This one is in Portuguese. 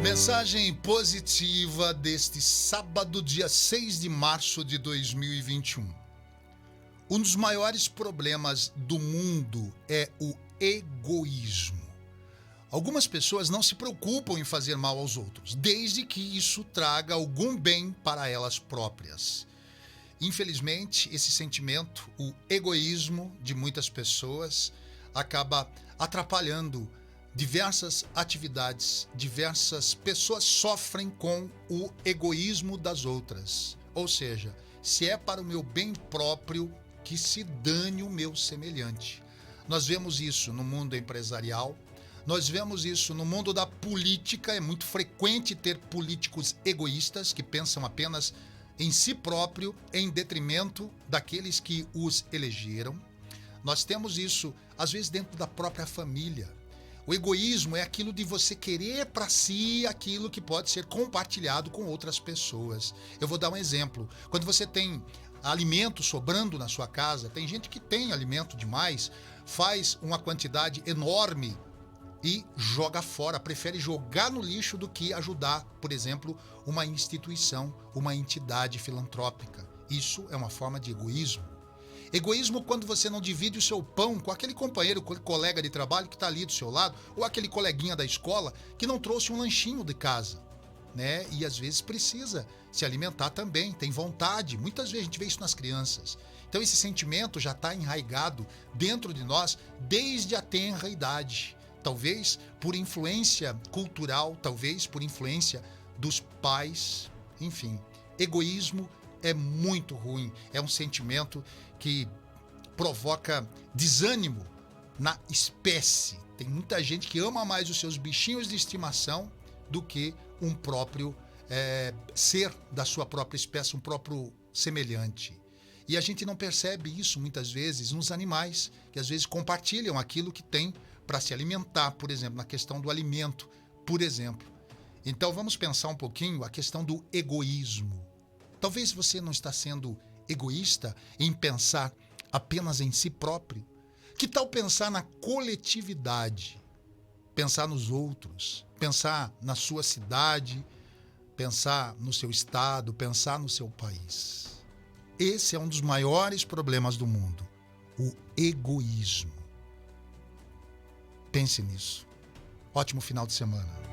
Mensagem positiva deste sábado, dia 6 de março de 2021. Um dos maiores problemas do mundo é o egoísmo. Algumas pessoas não se preocupam em fazer mal aos outros, desde que isso traga algum bem para elas próprias. Infelizmente, esse sentimento, o egoísmo de muitas pessoas, acaba atrapalhando diversas atividades. Diversas pessoas sofrem com o egoísmo das outras. Ou seja, se é para o meu bem próprio, que se dane o meu semelhante. Nós vemos isso no mundo empresarial, nós vemos isso no mundo da política. É muito frequente ter políticos egoístas que pensam apenas em si próprio, em detrimento daqueles que os elegeram. Nós temos isso, às vezes, dentro da própria família. O egoísmo é aquilo de você querer para si aquilo que pode ser compartilhado com outras pessoas. Eu vou dar um exemplo. Quando você tem alimento sobrando na sua casa, tem gente que tem alimento demais, faz uma quantidade enorme e joga fora, prefere jogar no lixo do que ajudar, por exemplo, uma instituição, uma entidade filantrópica. Isso é uma forma de egoísmo. Egoísmo quando você não divide o seu pão com aquele companheiro, com aquele colega de trabalho que está ali do seu lado, ou aquele coleguinha da escola que não trouxe um lanchinho de casa, né? E às vezes precisa se alimentar também, tem vontade. Muitas vezes a gente vê isso nas crianças. Então esse sentimento já está enraizado dentro de nós desde a tenra idade. Talvez por influência cultural, talvez por influência dos pais, enfim. Egoísmo é muito ruim, é um sentimento que provoca desânimo na espécie. Tem muita gente que ama mais os seus bichinhos de estimação do que um próprio ser da sua própria espécie, um próprio semelhante. E a gente não percebe isso muitas vezes nos animais, que às vezes compartilham aquilo que tem para se alimentar, por exemplo, na questão do alimento, por exemplo. Então vamos pensar um pouquinho a questão do egoísmo. Talvez você não está sendo egoísta em pensar apenas em si próprio. Que tal pensar na coletividade? Pensar nos outros, pensar na sua cidade, pensar no seu estado, pensar no seu país. Esse é um dos maiores problemas do mundo, o egoísmo. Pense nisso. Ótimo final de semana.